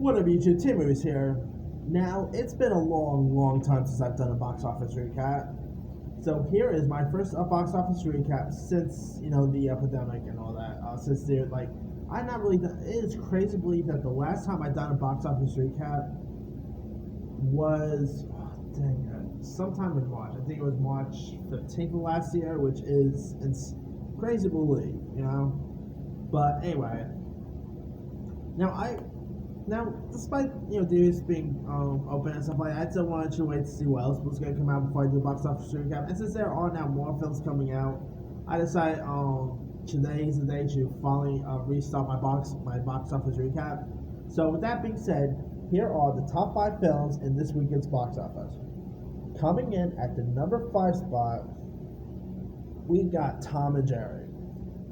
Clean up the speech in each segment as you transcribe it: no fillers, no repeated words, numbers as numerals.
What up, YouTube? Tim is here. Now, it's been a long time since I've done a box office recap. So here is my first box office recap since, the epidemic and all that. Since they're like, I'm not really, it is crazy to believe that the last time I done a box office recap was, sometime in March. I think it was March 15th of last year, which is crazy to believe, But anyway, now, despite theaters being open and stuff like that, I still wanted to wait to see what else was going to come out before I do a box office recap. And since there are now more films coming out, I decided today is the day to finally restart my box office recap. So with that being said, here are the top 5 films in this weekend's box office. Coming in at the number 5 spot, we got Tom and Jerry,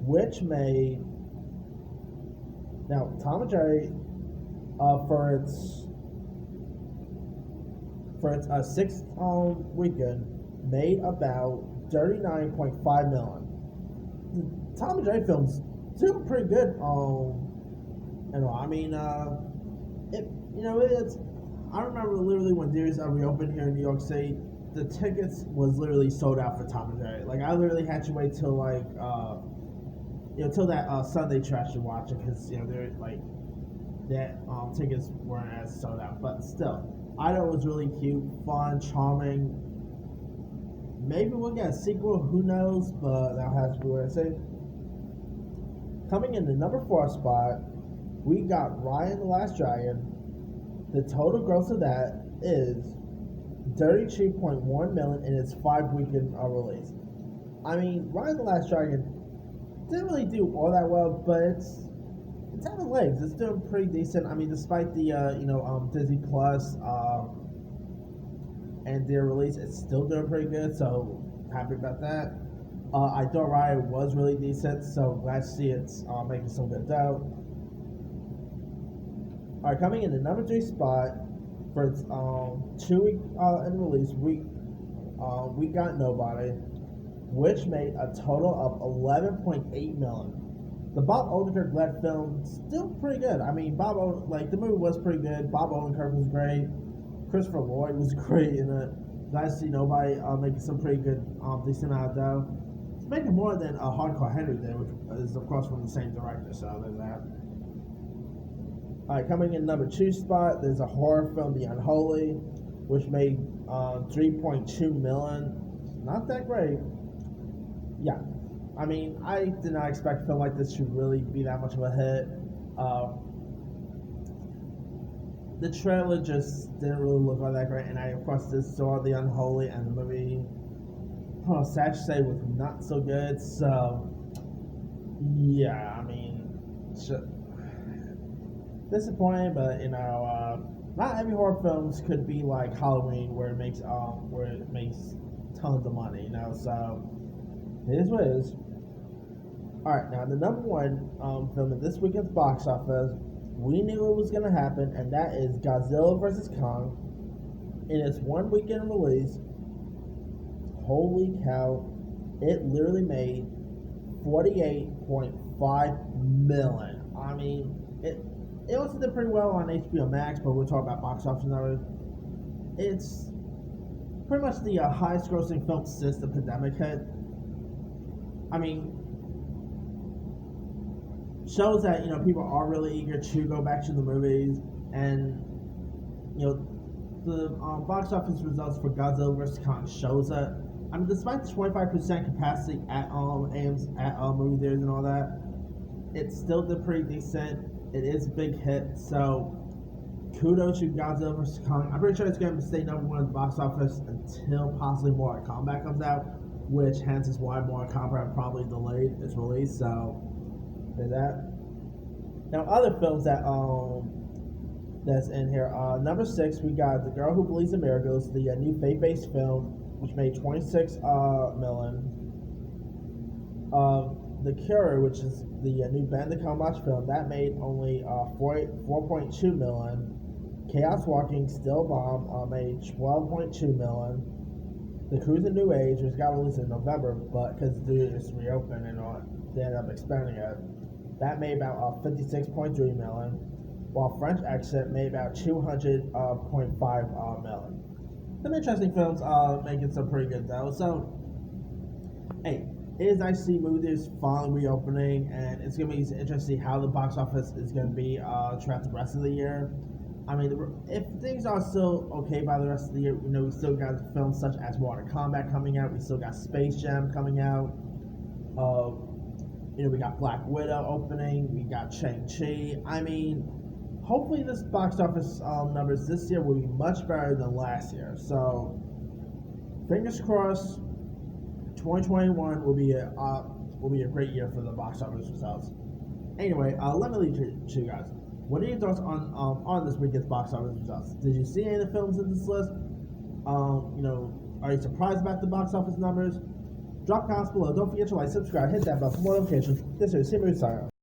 which made Tom and Jerry. For its sixth weekend, made about $39.5 million. The Tom and Jerry film's doing pretty good. It's. I remember literally when theaters reopened here in New York City, the tickets was literally sold out for Tom and Jerry. Like I literally had to wait till till that Sunday trash to watch it because they're like. That tickets weren't as sold out, but still, I thought it was really cute, fun, charming. Maybe we'll get a sequel, who knows? But that has to be what I say. Coming in the number 4 spot, we got Raya and the Last Dragon. The total gross of that is $32.1 million in its 5-weekend release. I mean, Raya and the Last Dragon didn't really do all that well, but it's having legs. It's doing pretty decent. I mean, despite the Disney Plus and their release, it's still doing pretty good. So happy about that. I thought Raya was really decent, so glad to see it's making some good dough. All right, coming in the number 3 spot for its 2-week in release, we got Nobody, which made a total of $11.8 million. The Bob Odenkirk-led film still pretty good. I mean, the movie was pretty good. Bob Odenkirk was great. Christopher Lloyd was great in it. Glad to see Nobody making some pretty good, decent amount of dough. It's making more than Hardcore Henry did, which is of course from the same director. So there's that. All right, coming in number 2 spot, there's a horror film, The Unholy, which made $3.2 million. Not that great. Yeah. I mean, I did not expect a film like this to really be that much of a hit. The trailer just didn't really look all that great, and I, of course, just saw The Unholy, and the movie, sad to say, was not so good. So, yeah, I mean, disappointing, but not every horror films could be like Halloween, where it makes tons of money, So, it is what it is. Alright, now the number 1 film in this weekend's box office, we knew it was going to happen, and that is Godzilla vs. Kong. In its 1 weekend release, holy cow, it literally made $48.5 million. I mean, it also did pretty well on HBO Max, but we'll talk about box office numbers. It's pretty much the highest grossing film since the pandemic hit. I mean, shows that people are really eager to go back to the movies, and the box office results for Godzilla vs. Kong shows that. I mean, despite the 25% capacity at movie theaters and all that, it still did pretty decent. It is a big hit, so kudos to Godzilla vs. Kong. I'm pretty sure it's going to stay number 1 at the box office until possibly Mortal Kombat comes out, which hence is why Mortal Kombat probably delayed its release. So there's that. Now, other films that's in here. Number 6, we got The Girl Who Believes in Miracles, the new faith-based film, which made $26 million. The Cure, which is the new Benedict Cumberbatch film, that made only $4.2 million. Chaos Walking, Still Bomb, made $12.2 million. The Cruise of New Age, which got released in November, but because it's reopened and all, they ended up expanding it. That made about $56.3 million. while French Exit made about 200.5 million. Some interesting films making some pretty good though. So, hey, it is nice to see movie theaters finally reopening, and it's gonna be interesting to see how the box office is gonna be throughout the rest of the year. I mean, if things are still okay by the rest of the year, we still got films such as Mortal Kombat coming out. We still got Space Jam coming out. We got Black Widow opening. We got Shang-Chi. I mean, hopefully this box office numbers this year will be much better than last year. So, fingers crossed. 2021 will be a great year for the box office results. Anyway, let me leave it to you guys. What are your thoughts on this weekend's box office results? Did you see any of the films in this list? Are you surprised about the box office numbers? Drop comments below. Don't forget to like, subscribe, hit that bell for more notifications. This is Sim Sign.